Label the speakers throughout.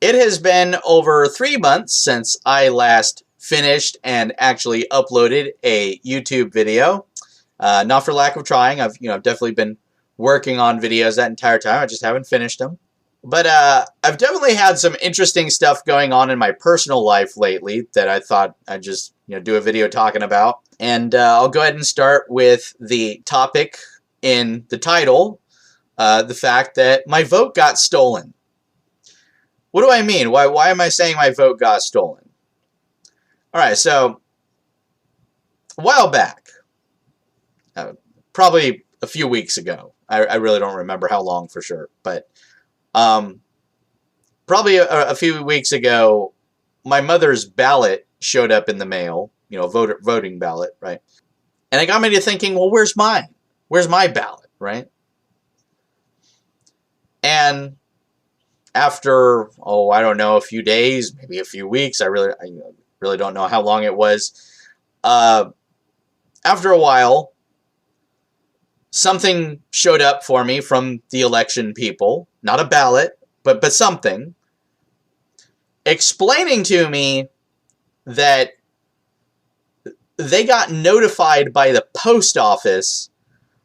Speaker 1: It has been over 3 months since I last finished and actually uploaded a YouTube video. Not for lack of trying. I've definitely been working on videos that entire time. I just haven't finished them. But I've definitely had some interesting stuff going on in my personal life lately that I thought I'd just do a video talking about. And I'll go ahead and start with the topic in the title, the fact that my vote got stolen. What do I mean? Why am I saying my vote got stolen? All right, so a while back, probably a few weeks ago. I really don't remember how long for sure, but probably a few weeks ago, my mother's ballot showed up in the mail. Voting ballot, right? And it got me to thinking, well, where's mine? Where's my ballot, right? And after, I don't know, a few days, maybe a few weeks, I really don't know how long it was. After a while, something showed up for me from the election people, not a ballot, but something, explaining to me that they got notified by the post office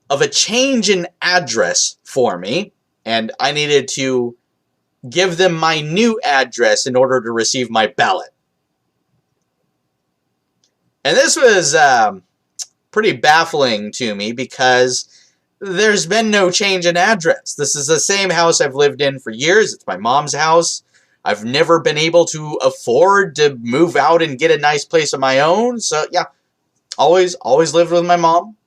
Speaker 1: of a change in address for me, and I needed to give them my new address in order to receive my ballot. And this was pretty baffling to me because there's been no change in address. This is the same house I've lived in for years. It's my mom's house. I've never been able to afford to move out and get a nice place of my own. So yeah, always lived with my mom.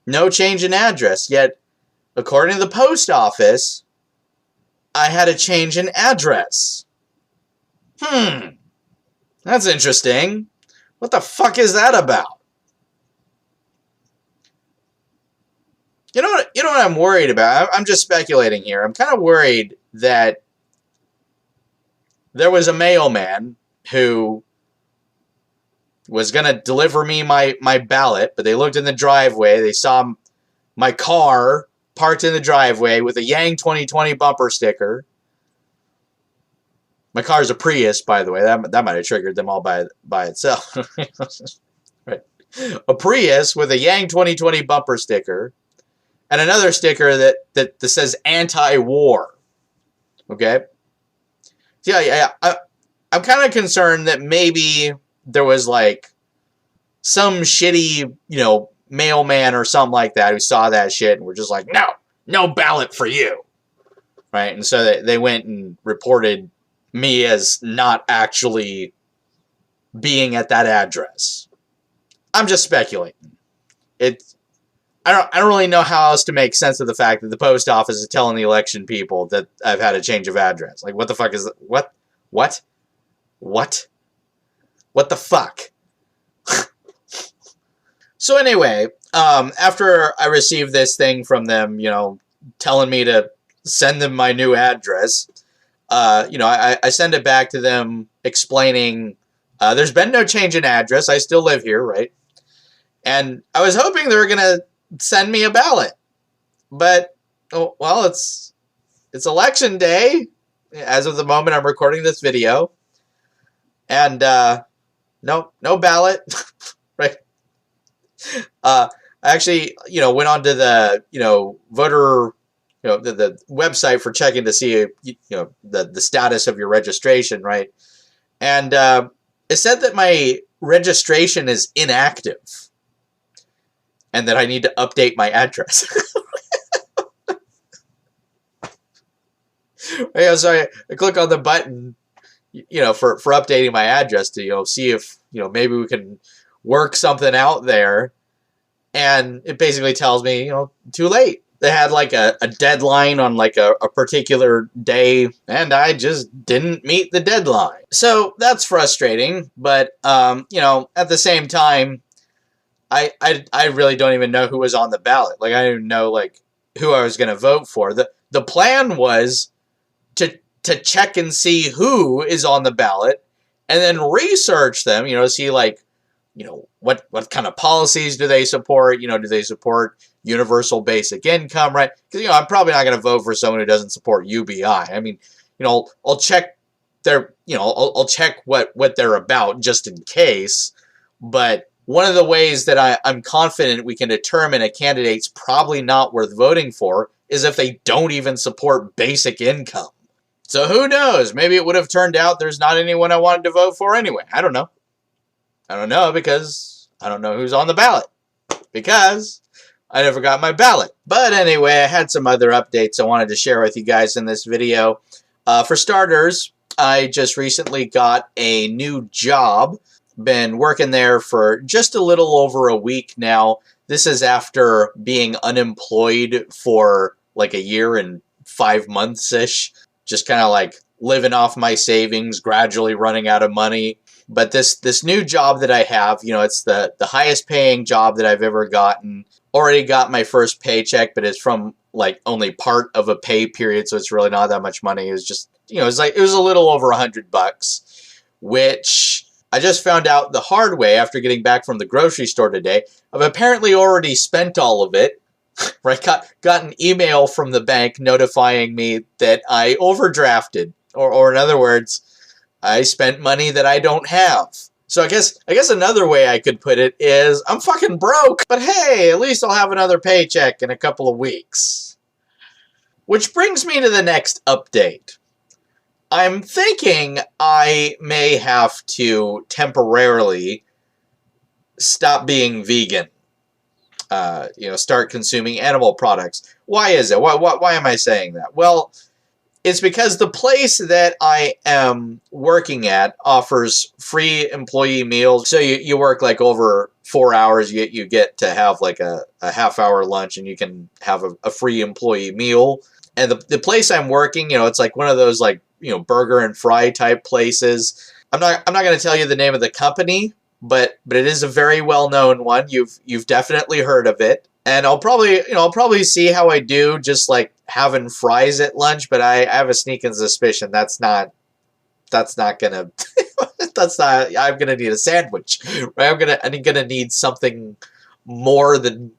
Speaker 1: No change in address. Yet, according to the post office, I had a change in address. That's interesting. What the fuck is that about? You know what I'm worried about? I'm just speculating here. I'm kind of worried that there was a mailman who was going to deliver me my ballot, but they looked in the driveway. They saw my car parked in the driveway with a Yang 2020 bumper sticker. My car's a Prius, by the way. That might have triggered them all by itself. Right. A Prius with a Yang 2020 bumper sticker and another sticker that says anti-war. Okay? So yeah, I'm kind of concerned that maybe there was like some shitty, mailman or something like that who saw that shit and were just like, no ballot for you. Right? And so they went and reported me as not actually being at that address. I'm just speculating. I don't really know how else to make sense of the fact that the post office is telling the election people that I've had a change of address. Like, what the fuck is that? What? What the fuck? So anyway, after I received this thing from them, telling me to send them my new address, I send it back to them explaining, there's been no change in address. I still live here, right? And I was hoping they were going to send me a ballot. But, it's election day. As of the moment I'm recording this video. And, no ballot. Right? I actually, went on to the, voter, the website for checking to see, the status of your registration, right? And it said that my registration is inactive and that I need to update my address. So I click on the button, for updating my address to, see if, maybe we can work something out there. And it basically tells me, too late. They had like a deadline on like a particular day, and I just didn't meet the deadline. So that's frustrating, but at the same time, I really don't even know who was on the ballot. Like, I didn't even know like who I was going to vote for. The plan was to check and see who is on the ballot, and then research them. See like what kind of policies do they support? Do they support universal basic income, right? Because I'm probably not going to vote for someone who doesn't support UBI. I mean, I'll check they're, I'll check what they're about just in case. But one of the ways that I'm confident we can determine a candidate's probably not worth voting for is if they don't even support basic income. So who knows? Maybe it would have turned out there's not anyone I wanted to vote for anyway. I don't know. I don't know because I don't know who's on the ballot. Because I never got my ballot. But anyway, I had some other updates I wanted to share with you guys in this video. For starters, I just recently got a new job. Been working there for just a little over a week now. This is after being unemployed for like a year and 5 months-ish. Just kind of like living off my savings, gradually running out of money. But this new job that I have, it's the highest paying job that I've ever gotten. Already got my first paycheck, but it's from like only part of a pay period, so it's really not that much money. It was just, it was a little over $100, which I just found out the hard way after getting back from the grocery store today. I've apparently already spent all of it. Right, got an email from the bank notifying me that I overdrafted, or in other words, I spent money that I don't have. So I guess another way I could put it is I'm fucking broke, but hey, at least I'll have another paycheck in a couple of weeks. Which brings me to the next update. I'm thinking I may have to temporarily stop being vegan. Start consuming animal products. Why is it? Why am I saying that? Well, it's because the place that I am working at offers free employee meals. So you work like over 4 hours, you get to have like a half-hour lunch, and you can have a free employee meal. And the place I'm working, it's like one of those like, burger and fry type places. I'm not going to tell you the name of the company, but it is a very well-known one. You've definitely heard of it. And I'll probably see how I do just like having fries at lunch, but I have a sneaking suspicion I'm gonna need a sandwich. Right? I'm gonna need something more than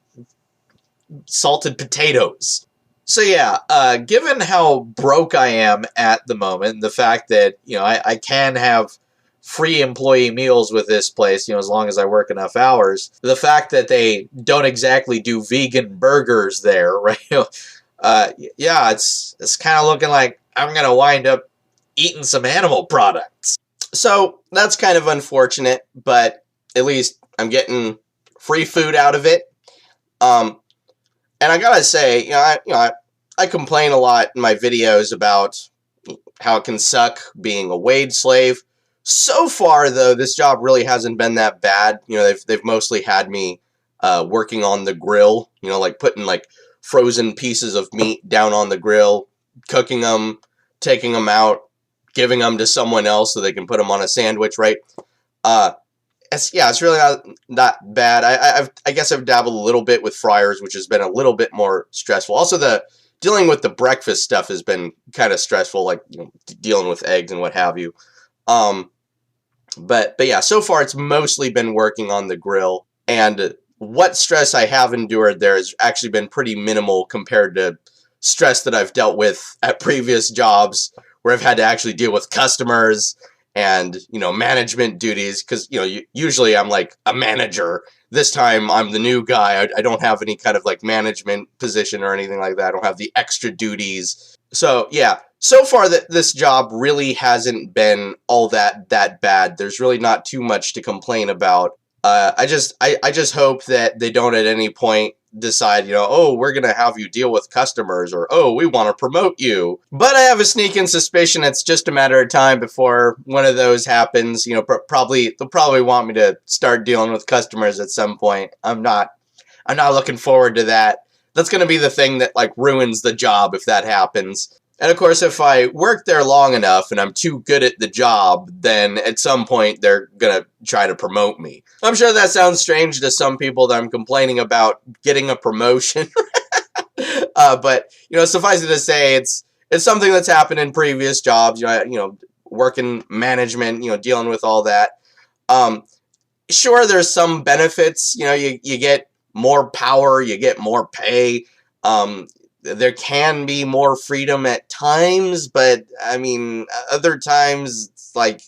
Speaker 1: salted potatoes. So yeah, given how broke I am at the moment, the fact that I can have free employee meals with this place, as long as I work enough hours. The fact that they don't exactly do vegan burgers there, right? It's kind of looking like I'm going to wind up eating some animal products. So that's kind of unfortunate, but at least I'm getting free food out of it. And I gotta say, I complain a lot in my videos about how it can suck being a wage slave. So far, though, this job really hasn't been that bad. They've mostly had me working on the grill, like putting like frozen pieces of meat down on the grill, cooking them, taking them out, giving them to someone else so they can put them on a sandwich, right? It's really not bad. I guess I've dabbled a little bit with fryers, which has been a little bit more stressful. Also, dealing with the breakfast stuff has been kind of stressful, like dealing with eggs and what have you. But yeah, so far it's mostly been working on the grill, and what stress I have endured there has actually been pretty minimal compared to stress that I've dealt with at previous jobs where I've had to actually deal with customers and, management duties, because, usually I'm like a manager. This time I'm the new guy. I don't have any kind of like management position or anything like that. I don't have the extra duties. So yeah, so far this job really hasn't been all that bad. There's really not too much to complain about. I just hope that they don't at any point decide, oh, we're going to have you deal with customers, or, oh, we want to promote you. But I have a sneaking suspicion it's just a matter of time before one of those happens. They'll probably want me to start dealing with customers at some point. I'm not looking forward to that. That's going to be the thing that like ruins the job if that happens. And of course, if I work there long enough and I'm too good at the job, then at some point they're going to try to promote me. I'm sure that sounds strange to some people that I'm complaining about getting a promotion. But, suffice it to say, it's something that's happened in previous jobs, working management, dealing with all that. Sure, there's some benefits, you get more power, you get more pay.
Speaker 2: there can be more freedom at times, but I mean, other times it's like,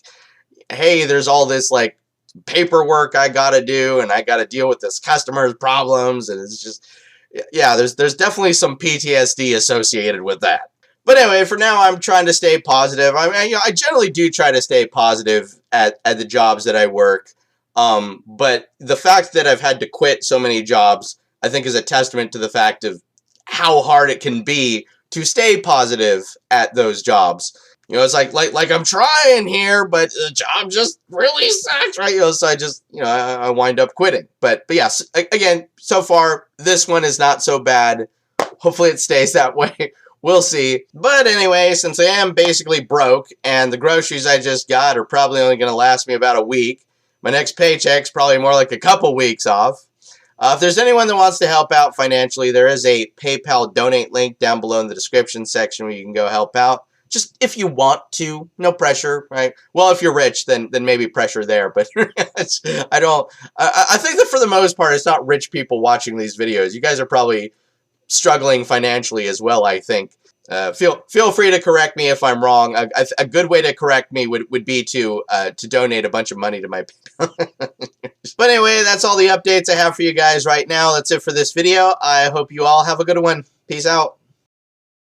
Speaker 2: hey, there's all this like paperwork I gotta do, and I gotta deal with this customer's problems, and it's just, yeah, there's definitely some PTSD associated with that. But anyway, for now, I'm trying to stay positive. I mean, I generally do try to stay positive at the jobs that I work. But the fact that I've had to quit so many jobs, I think, is a testament to the fact of how hard it can be to stay positive at those jobs. You know, it's like I'm trying here, but the job just really sucks, right? You know, so I just, I wind up quitting. But yes, again, so far, this one is not so bad. Hopefully it stays that way. We'll see. But anyway, since I am basically broke, and the groceries I just got are probably only going to last me about a week, my next paycheck's probably more like a couple weeks off. If there's anyone that wants to help out financially, there is a PayPal donate link down below in the description section where you can go help out. Just if you want to, no pressure, right? Well, if you're rich, then maybe pressure there. But I think that for the most part, it's not rich people watching these videos. You guys are probably struggling financially as well, I think. Feel free to correct me if I'm wrong. A good way to correct me would be to donate a bunch of money to my PayPal. But anyway, that's all the updates I have for you guys right now. That's it for this video. I hope you all have a good one. Peace out.